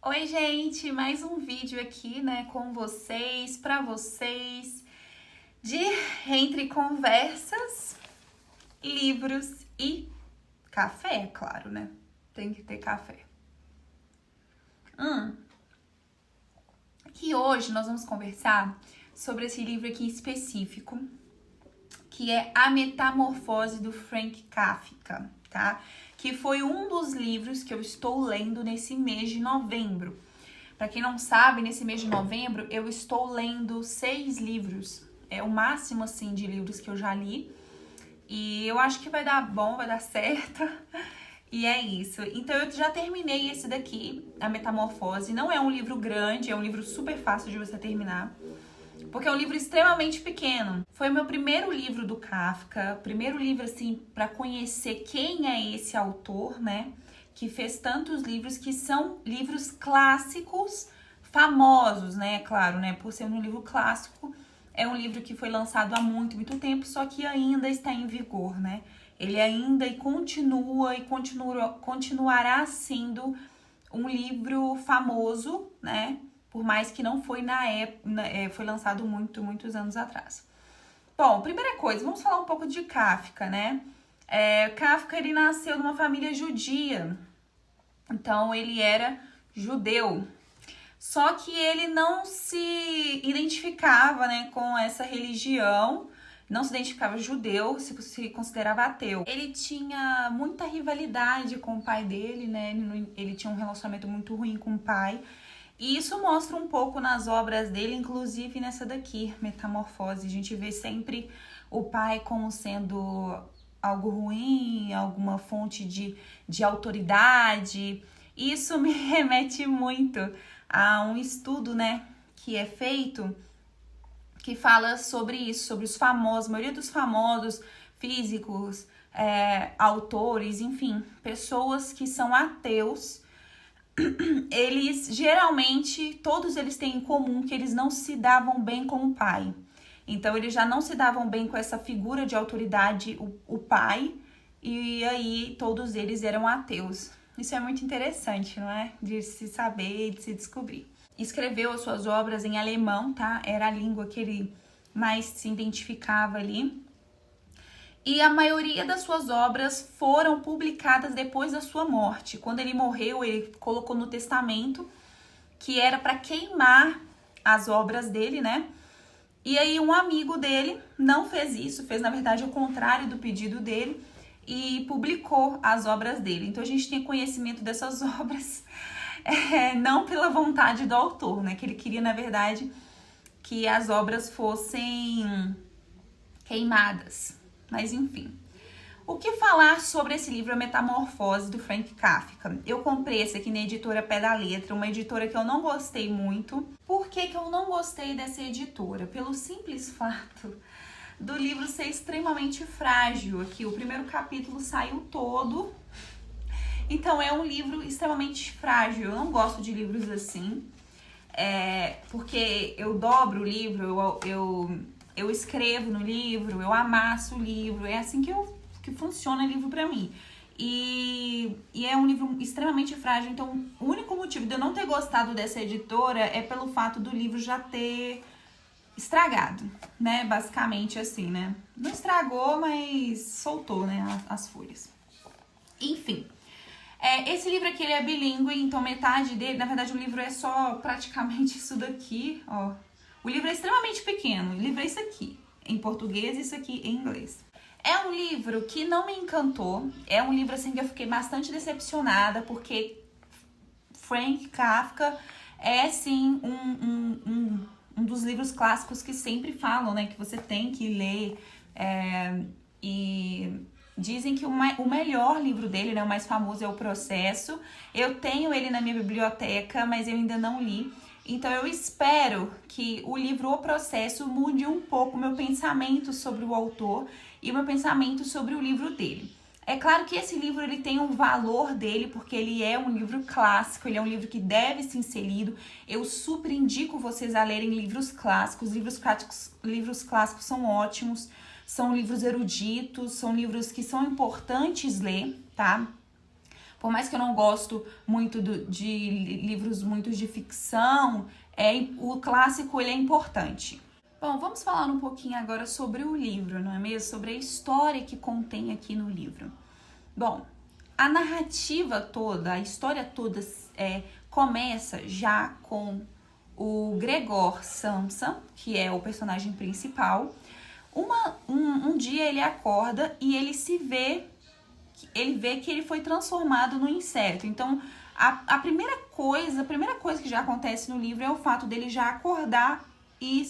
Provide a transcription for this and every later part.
Oi, gente, mais um vídeo aqui, né, com vocês, pra vocês, de entre conversas, livros e café, é claro, né? Tem que ter café. E hoje nós vamos conversar sobre esse livro aqui específico, que é A Metamorfose do Frank Kafka, tá? Que foi um dos livros que eu estou lendo nesse mês de novembro. Para quem não sabe, nesse mês de novembro eu estou lendo 6 livros. É o máximo, assim, de livros que eu já li. E eu acho que vai dar bom, vai dar certo. E é isso. Então eu já terminei esse daqui, A Metamorfose. Não é um livro grande, é um livro super fácil de você terminar. Porque é um livro extremamente pequeno. Foi o meu primeiro livro do Kafka, primeiro livro, assim, para conhecer quem é esse autor, né? Que fez tantos livros que são livros clássicos, famosos, né? Claro, né? Por ser um livro clássico, é um livro que foi lançado há muito, muito tempo, só que ainda está em vigor, né? Ele ainda continuará sendo um livro famoso, né? Por mais que não foi na época, foi lançado muitos anos atrás. Bom, primeira coisa, vamos falar um pouco de Kafka, né? Kafka, ele nasceu numa família judia, então ele era judeu. Só que ele não se identificava, né, com essa religião, não se identificava judeu, se considerava ateu. Ele tinha muita rivalidade com o pai dele, né? Ele tinha um relacionamento muito ruim com o pai. E isso mostra um pouco nas obras dele, inclusive nessa daqui, Metamorfose. A gente vê sempre o pai como sendo algo ruim, alguma fonte de autoridade. Isso me remete muito a um estudo, né, que é feito, que fala sobre isso, sobre os famosos, a maioria dos famosos físicos, autores, enfim, pessoas que são ateus. Eles geralmente, todos eles têm em comum que eles não se davam bem com o pai. Então eles já não se davam bem com essa figura de autoridade, o pai, e aí todos eles eram ateus. Isso é muito interessante, não é? De se saber e de se descobrir. Escreveu as suas obras em alemão, tá? Era a língua que ele mais se identificava ali. E a maioria das suas obras foram publicadas depois da sua morte. Quando ele morreu, ele colocou no testamento que era para queimar as obras dele, né? E aí um amigo dele não fez isso, fez na verdade o contrário do pedido dele e publicou as obras dele. Então a gente tem conhecimento dessas obras, não pela vontade do autor, né? Que ele queria, na verdade, que as obras fossem queimadas. Mas enfim, o que falar sobre esse livro, A Metamorfose, do Frank Kafka? Eu comprei esse aqui na editora Pé da Letra, uma editora que eu não gostei muito. Por que eu não gostei dessa editora? Pelo simples fato do livro ser extremamente frágil. Aqui, o primeiro capítulo saiu todo. Então, é um livro extremamente frágil. Eu não gosto de livros assim, porque eu dobro o livro, eu escrevo no livro, eu amasso o livro, é assim que funciona o livro pra mim. E é um livro extremamente frágil, então o único motivo de eu não ter gostado dessa editora é pelo fato do livro já ter estragado, né? Basicamente assim, né? Não estragou, mas soltou, né? As folhas. Enfim. Esse livro aqui, ele é bilíngue, então metade dele, na verdade o livro é só praticamente isso daqui, ó. O livro é extremamente pequeno, o livro é isso aqui, em português e isso aqui em inglês. É um livro que não me encantou, é um livro assim que eu fiquei bastante decepcionada, porque Frank Kafka é sim um dos livros clássicos que sempre falam, né, que você tem que ler, e dizem que o melhor livro dele, né, o mais famoso é O Processo. Eu tenho ele na minha biblioteca, mas eu ainda não li. Então eu espero que o livro O Processo mude um pouco o meu pensamento sobre o autor e o meu pensamento sobre o livro dele. É claro que esse livro ele tem um valor dele, porque ele é um livro clássico, ele é um livro que deve ser lido. Eu super indico vocês a lerem livros clássicos. Livros clássicos são ótimos, são livros eruditos, são livros que são importantes ler, tá? Por mais que eu não gosto muito de livros muito de ficção, o clássico ele é importante. Bom, vamos falar um pouquinho agora sobre o livro, não é mesmo? Sobre a história que contém aqui no livro. Bom, a narrativa toda, a história toda começa já com o Gregor Samsa, que é o personagem principal. Um dia ele acorda e ele vê que ele foi transformado num inseto. Então, a primeira coisa que já acontece no livro é o fato dele já acordar e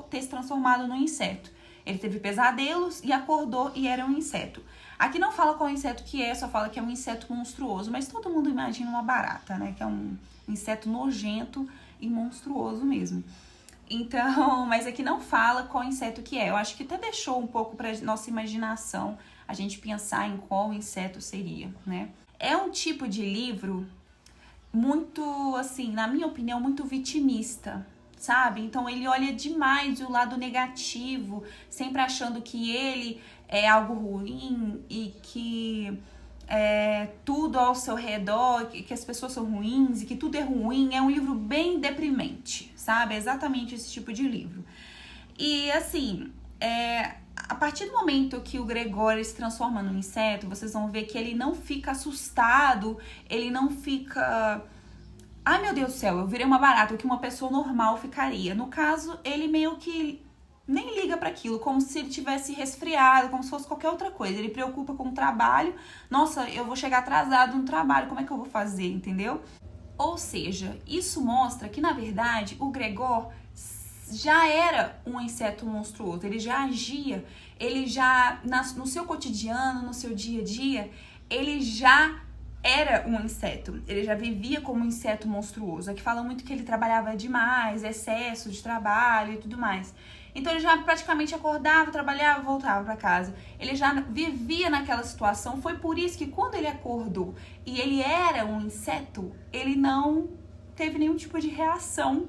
ter se transformado num inseto. Ele teve pesadelos e acordou e era um inseto. Aqui não fala qual inseto que é, só fala que é um inseto monstruoso, mas todo mundo imagina uma barata, né? Que é um inseto nojento e monstruoso mesmo. Então, mas aqui não fala qual inseto que é. Eu acho que até deixou um pouco para nossa imaginação a gente pensar em qual inseto seria, né? É um tipo de livro muito, assim, na minha opinião, muito vitimista, sabe? Então ele olha demais o lado negativo, sempre achando que ele é algo ruim e que tudo ao seu redor, que as pessoas são ruins e que tudo é ruim. É um livro bem deprimente, sabe? É exatamente esse tipo de livro. E assim, a partir do momento que o Gregório se transforma num inseto, vocês vão ver que ele não fica assustado, ele não fica... Ai, meu Deus do céu, eu virei uma barata, o que uma pessoa normal ficaria. No caso, ele meio que nem liga para aquilo, como se ele tivesse resfriado, como se fosse qualquer outra coisa. Ele preocupa com o trabalho. Nossa, eu vou chegar atrasado no trabalho, como é que eu vou fazer, entendeu? Ou seja, isso mostra que, na verdade, o Gregor já era um inseto monstruoso. Ele já agia, ele já, no seu cotidiano, no seu dia a dia, ele já era um inseto, ele já vivia como um inseto monstruoso. Aqui fala muito que ele trabalhava demais, excesso de trabalho e tudo mais. Então ele já praticamente acordava, trabalhava, voltava para casa. Ele já vivia naquela situação. Foi por isso que quando ele acordou e ele era um inseto, ele não teve nenhum tipo de reação,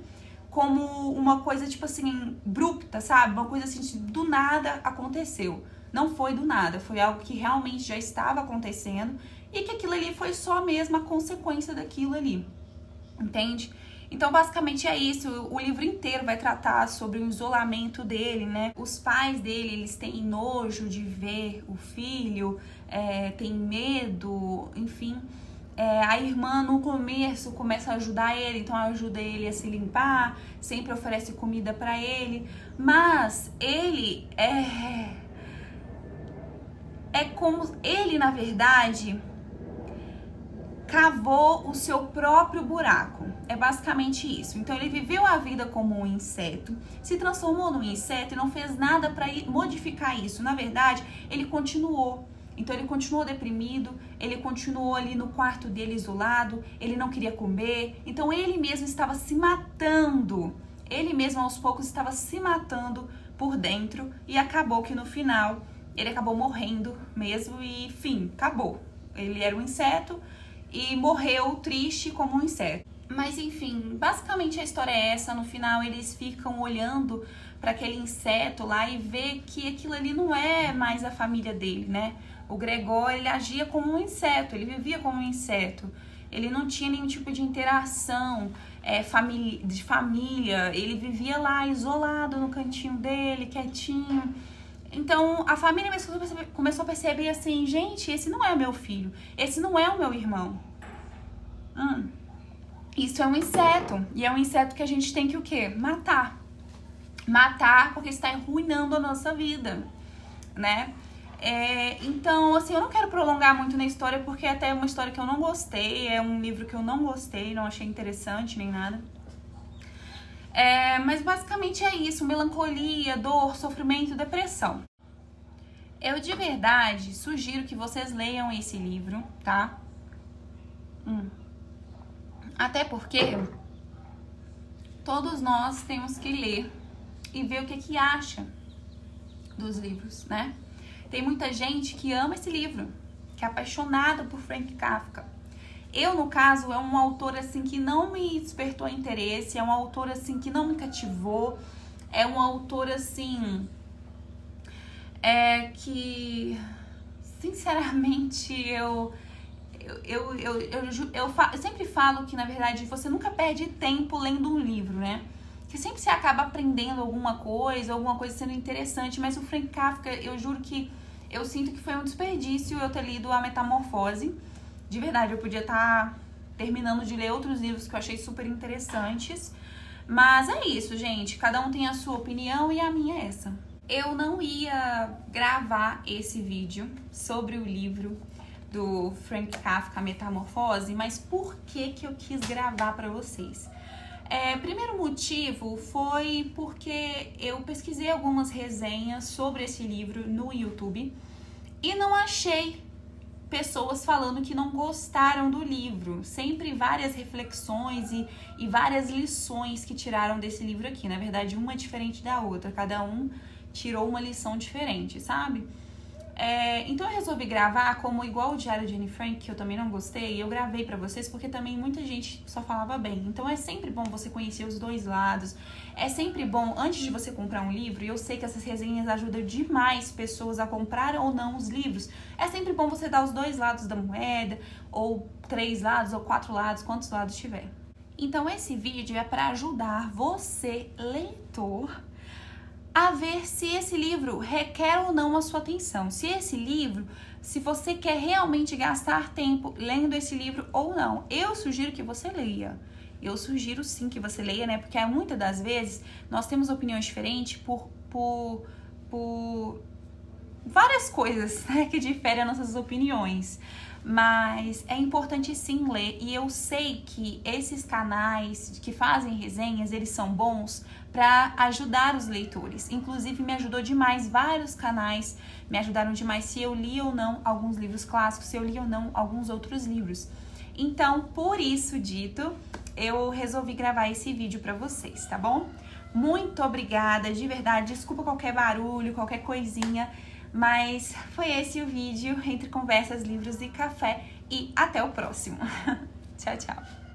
como uma coisa tipo assim, abrupta, sabe? Uma coisa assim, do nada aconteceu. Não foi do nada, foi algo que realmente já estava acontecendo e que aquilo ali foi só mesmo a consequência daquilo ali, entende? Então, basicamente é isso. O livro inteiro vai tratar sobre o isolamento dele, né? Os pais dele, eles têm nojo de ver o filho, tem medo, enfim. A irmã, no começo, começa a ajudar ele, então ajuda ele a se limpar, sempre oferece comida pra ele. Mas ele é como ele, na verdade, cavou o seu próprio buraco. É basicamente isso. Então ele viveu a vida como um inseto, se transformou num inseto e não fez nada para modificar isso. Na verdade, ele continuou. Então ele continuou deprimido, ele continuou ali no quarto dele isolado, ele não queria comer. Então ele mesmo estava se matando. Ele mesmo aos poucos estava se matando por dentro e acabou que no final ele acabou morrendo mesmo e fim, acabou. Ele era um inseto e morreu triste como um inseto. Mas enfim, basicamente a história é essa. No final eles ficam olhando para aquele inseto lá e vê que aquilo ali não é mais a família dele, né? O Gregor, ele agia como um inseto, ele vivia como um inseto. Ele não tinha nenhum tipo de interação de família. Ele vivia lá isolado no cantinho dele, quietinho. Então a família começou a perceber assim, gente, esse não é o meu filho, esse não é o meu irmão. Isso é um inseto, e é um inseto que a gente tem que o quê? Matar. Matar porque está arruinando a nossa vida, né? Então, assim, eu não quero prolongar muito na história, porque até é uma história que eu não gostei, é um livro que eu não gostei, não achei interessante nem nada. Mas basicamente é isso, melancolia, dor, sofrimento, depressão. Eu de verdade sugiro que vocês leiam esse livro, tá? Até porque todos nós temos que ler e ver o que acha dos livros, né? Tem muita gente que ama esse livro, que é apaixonada por Frank Kafka. Eu, no caso, é um autor assim que não me despertou interesse, é um autor assim que não me cativou, é um autor assim que, sinceramente, eu sempre falo que, na verdade, você nunca perde tempo lendo um livro, né? Que sempre você acaba aprendendo alguma coisa sendo interessante, mas o Frank Kafka, eu juro que eu sinto que foi um desperdício eu ter lido A Metamorfose. De verdade, eu podia estar terminando de ler outros livros que eu achei super interessantes. Mas é isso, gente. Cada um tem a sua opinião e a minha é essa. Eu não ia gravar esse vídeo sobre o livro do Frank Kafka, Metamorfose, mas por que eu quis gravar para vocês? Primeiro motivo foi porque eu pesquisei algumas resenhas sobre esse livro no YouTube e não achei pessoas falando que não gostaram do livro. Sempre várias reflexões e várias lições que tiraram desse livro aqui. Na verdade, uma é diferente da outra. Cada um tirou uma lição diferente, sabe? Então eu resolvi gravar como igual o Diário de Anne Frank, que eu também não gostei, eu gravei pra vocês porque também muita gente só falava bem. Então é sempre bom você conhecer os dois lados. É sempre bom, antes de você comprar um livro, e eu sei que essas resenhas ajudam demais pessoas a comprar ou não os livros, é sempre bom você dar os dois lados da moeda, ou 3 lados, ou 4 lados, quantos lados tiver. Então esse vídeo é para ajudar você, leitor, a ver se esse livro requer ou não a sua atenção. Se você quer realmente gastar tempo lendo esse livro ou não. Eu sugiro que você leia. Eu sugiro sim que você leia, né? Porque muitas das vezes nós temos opiniões diferentes por várias coisas, né, que diferem as nossas opiniões. Mas é importante sim ler, e eu sei que esses canais que fazem resenhas, eles são bons para ajudar os leitores. Inclusive me ajudou demais, vários canais me ajudaram demais se eu li ou não alguns livros clássicos, se eu li ou não alguns outros livros. Então, por isso dito, eu resolvi gravar esse vídeo para vocês, tá bom? Muito obrigada, de verdade, desculpa qualquer barulho, qualquer coisinha, mas foi esse o vídeo entre conversas, livros e café, e até o próximo. Tchau, tchau.